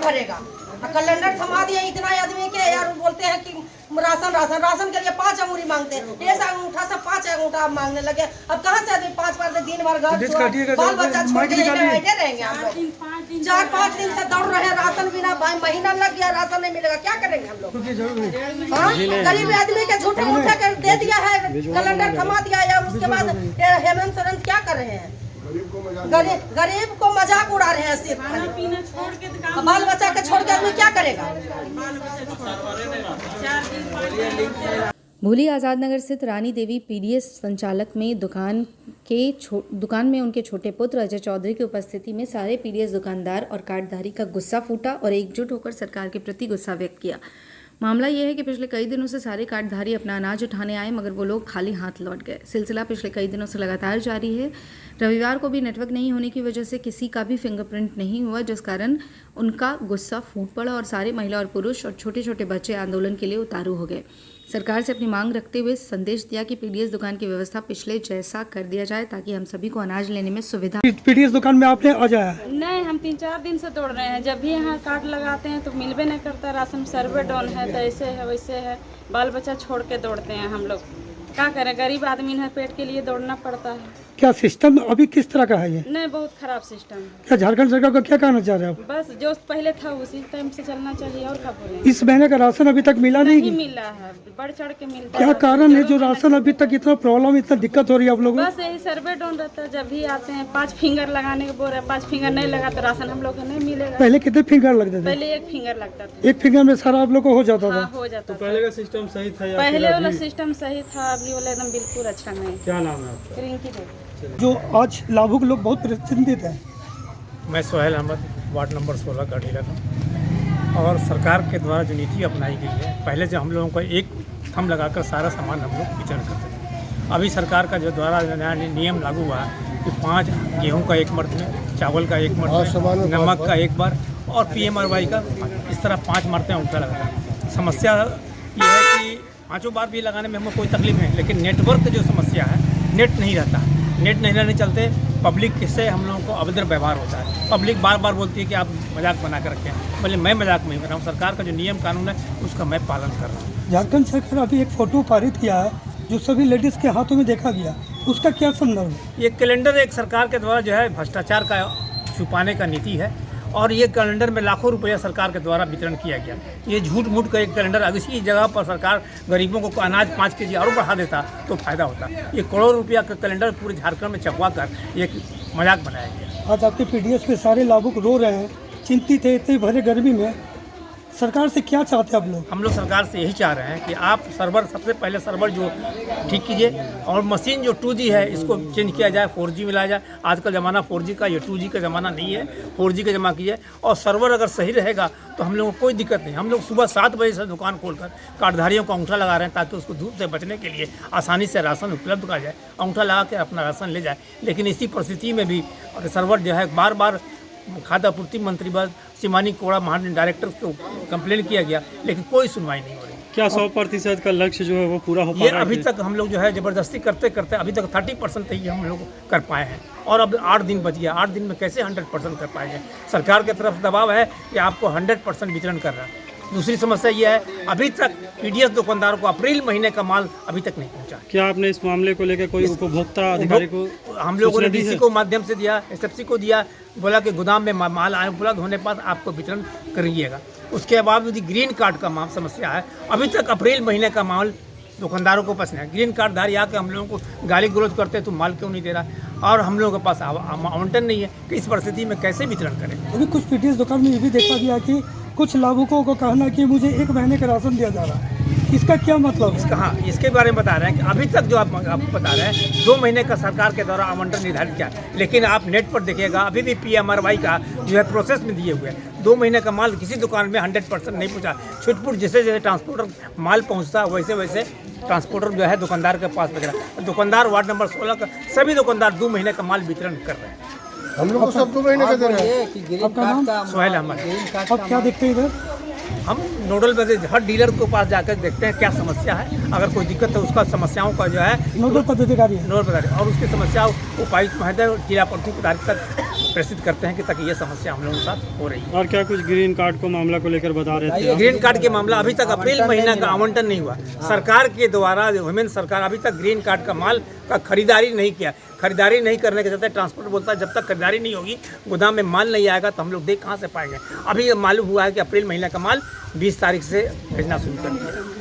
भरेगा? कैलेंडर थमा दिए इतना आदमी के यार, बोलते हैं कि राशन राशन राशन के लिए 5 अंगूरी मांगते हैं, ऐसा अंगूठा से 5 अंगूठा आप मांगने लगे। अब कहाँ से आदमी 5 बार दिन भर घर बाल बच्चा छोड़ के बैठे रहेंगे? हम लोग 4-5 दिन से दौड़ रहे हैं, राशन बिना महीना लग गया, राशन नहीं मिलेगा, क्या करेंगे हम लोग? हाँ, गरीब आदमी के झूठे मूठे कर दे दिया है, कैलेंडर थमा दिया है, और उसके बाद हेमंत सोरेन क्या कर रहे हैं? गरीब को मजाक उड़ा रहे हैं सिर्फ। बाल बच्चा के छोड़ के आदमी क्या करेगा? भूली आज़ाद नगर स्थित रानी देवी पीडीएस संचालक में दुकान में उनके छोटे पुत्र अजय चौधरी की उपस्थिति में सारे पीडीएस दुकानदार और कार्डधारी का गुस्सा फूटा और एकजुट होकर सरकार के प्रति गुस्सा व्यक्त किया। मामला यह है कि पिछले कई दिनों से सारे कार्डधारी अपना अनाज उठाने आए, मगर वो लोग खाली हाथ लौट गए। सिलसिला पिछले कई दिनों से लगातार जारी है। रविवार को भी नेटवर्क नहीं होने की वजह से किसी का भी फिंगरप्रिंट नहीं हुआ, जिस कारण उनका गुस्सा फूट पड़ा और सारे महिला और पुरुष और छोटे छोटे बच्चे आंदोलन के लिए उतारू हो गए। सरकार से अपनी मांग रखते हुए संदेश दिया कि पीडीएस दुकान की व्यवस्था पिछले जैसा कर दिया जाए ताकि हम सभी को अनाज लेने में सुविधा। पीडीएस दुकान में आपने आ जाया? नहीं, हम 3-4 दिन से दौड़ रहे हैं। जब भी यहाँ कार्ड लगाते हैं तो मिलबे नहीं करता, राशन सर्वे डाउन है, तो ऐसे है वैसे है, बाल बच्चा छोड़ के दौड़ते हैं हम लोग। क्या करें, गरीब आदमी है, पेट के लिए दौड़ना पड़ता है। क्या सिस्टम अभी किस तरह का है ये? नहीं, बहुत खराब सिस्टम है। क्या झारखंड सरकार को क्या कहना चाह रहे हैं आप? बस जो पहले था उसी टाइम से चलना चाहिए, और क्या बोलें। इस महीने का राशन अभी तक मिला नहीं मिला है, बढ़ चढ़ के मिलता क्या है। कारण है जो राशन अभी तक इतना प्रॉब्लम, इतना दिक्कत हो रही है आप लोगों को? बस यही सर्वे डाउन रहता है। जब भी आते हैं 5 फिंगर लगाने के बोल रहे हैं, 5 फिंगर नहीं लगा तो राशन हम लोग को नहीं मिलेगा। पहले कितने फिंगर लगते थे? पहले 1 फिंगर लगता था। 1 फिंगर में सारा आप लोग को हो जाता था? हाँ, हो जाता था। पहले का सिस्टम सही था या पहले वाला सिस्टम सही था, अभी वाला एकदम बिल्कुल अच्छा नहीं। क्या नाम है आपका? रिंकी देवी। जो आज लाभुक लोग बहुत चिंतित है। मैं सोहेल अहमद, वार्ड नंबर 16 का डीलर हूँ। और सरकार के द्वारा जो नीति अपनाई गई है, पहले जो हम लोगों को एक थम लगाकर सारा सामान हम लोग वितरण करते थे, अभी सरकार का जो द्वारा नया नियम लागू हुआ है कि 5 गेहूँ का 1 मर्त में, चावल का 1 मर्त में, नमक का 1 बार और PMRY का इस तरह 5 मरतें उल्टा लगा। समस्या ये है कि 5 बार भी लगाने में हमें कोई तकलीफ नहीं, लेकिन नेटवर्क जो समस्या है, नेट नहीं रहता। नेट नहीं रहने चलते पब्लिक से हम लोगों को अभद्र व्यवहार होता है। पब्लिक बार बार बोलती है कि आप मजाक बना कर रखें, बोले मैं मजाक नहीं कर रहा हूँ, सरकार का जो नियम कानून है उसका मैं पालन कर रहा हूँ। झारखंड सरकार अभी एक फोटो पारित किया है जो सभी लेडीज के हाथों में देखा गया, उसका क्या संदर्भ है? ये कैलेंडर एक सरकार के द्वारा जो है भ्रष्टाचार का छुपाने का नीति है, और ये कैलेंडर में लाखों रुपया सरकार के द्वारा वितरण किया गया। ये झूठ मूठ का एक कैलेंडर, अगर इसी जगह पर सरकार गरीबों को अनाज 5 केजी और बढ़ा देता तो फायदा होता। ये करोड़ रुपया का कैलेंडर पूरे झारखंड में छपवा कर एक मजाक बनाया गया। आज आपके पीडीएस पे सारे लाभुक रो रहे हैं, चिंतित है इतनी भरे गर्मी में। सरकार से क्या चाहते हैं आप लोग? हम लोग सरकार से यही चाह रहे हैं कि आप सर्वर, सबसे पहले सर्वर जो ठीक कीजिए, और मशीन जो 2G है इसको चेंज किया जाए, 4G में लाया जाए। आज का ज़माना 4G का, ये 2G का ज़माना नहीं है, 4G का जमा कीजिए। और सर्वर अगर सही रहेगा तो हम लोगों को कोई दिक्कत नहीं। हम लोग सुबह 7 बजे से दुकान खोलकर कार्डधारियों को अंगूठा लगा रहे हैं ताकि उसको धूप से बचने के लिए आसानी से राशन उपलब्ध करा जाए, अंगूठा लगा के अपना राशन ले जाए। लेकिन इसी परिस्थिति में भी सर्वर जो है बार बार खाद्य आपूर्ति मंत्री बस सिमानी कोड़ा महान डायरेक्टर को कंप्लेन किया गया, लेकिन कोई सुनवाई नहीं हो रही। क्या 100% का लक्ष्य जो है वो पूरा हो पा ये रहा है? अभी तक हम लोग जो है ज़बरदस्ती करते करते अभी तक 30% ही हम लोग कर पाए हैं, और अब 8 दिन बच गया। 8 दिन में कैसे 100% कर पाएंगे? सरकार की तरफ दबाव है कि आपको 100% वितरण कर रहा है। दूसरी समस्या ये है, अभी तक पीडीएस दुकानदारों को अप्रैल महीने का माल अभी तक नहीं पहुंचा। क्या आपने इस मामले को लेकर कोई उपभोक्ता अधिकारी को? हम लोगों ने डीसी को माध्यम से दिया, SFC को दिया, बोला कि गोदाम में माल उपलब्ध होने पर आपको वितरण करिएगा। उसके बावजूद ग्रीन कार्ड का समस्या है, अभी तक अप्रैल महीने का माल दुकानदारों को पास नहीं है। ग्रीन कार्ड धारी आके हम लोगों को गाली गलौज करते हैं, तो माल क्यों नहीं दे रहा, और हम लोगों के पास आवंटन नहीं है कि इस परिस्थिति में कैसे वितरण करें। अभी कुछ पीडीएस दुकान में ये भी देखा गया कि कुछ लाभुकों को कहना कि मुझे 1 महीने का राशन दिया जा रहा है, इसका क्या मतलब है? हाँ, इसके बारे में बता रहे हैं कि अभी तक जो आप बता रहे हैं 2 महीने का सरकार के द्वारा आवंटन निर्धारित किया, लेकिन आप नेट पर देखिएगा अभी भी PMRY का जो है प्रोसेस में दिए हुए हैं। 2 महीने का माल किसी दुकान में 100% नहीं पहुँचा। छुटपुट जैसे जैसे ट्रांसपोर्टर माल पहुँचता वैसे वैसे ट्रांसपोर्टर जो है दुकानदार के पास वगैरह। दुकानदार वार्ड नंबर 16 का सभी दुकानदार 2 महीने का माल वितरण कर रहे हैं। हम लोग को सब 2 महीने का दे रहे हैं। आपका नाम? सोहेल अहमद। अब क्या देखते हैं इधर? हम नोडल पद्धति हर डीलर के पास जाकर देखते हैं क्या समस्या है, अगर कोई दिक्कत है उसका समस्याओं का जो है नोडल पदाधिकारी है। नोडल पदाधिकारी और उसकी समस्या उपायुक्त महोदय जिला प्रतिनिधि तक प्रेषित करते हैं कि ताकि ये समस्या हम लोगों के साथ हो रही है। और क्या कुछ ग्रीन कार्ड को मामला को लेकर बता रहे थे? ग्रीन कार्ड के मामला अभी तक अप्रैल महीना का आवंटन नहीं हुआ। सरकार के द्वारा हेमंत सरकार अभी तक ग्रीन कार्ड का माल का खरीदारी नहीं किया। खरीदारी नहीं करने के चलते ट्रांसपोर्ट बोलता है जब तक खरीदारी नहीं होगी, गोदाम में माल नहीं आएगा तो हम लोग देख कहाँ से पाएंगे। अभी मालूम हुआ है कि अप्रैल महीना का माल 20 तारीख से भेजना शुरू कर दिया।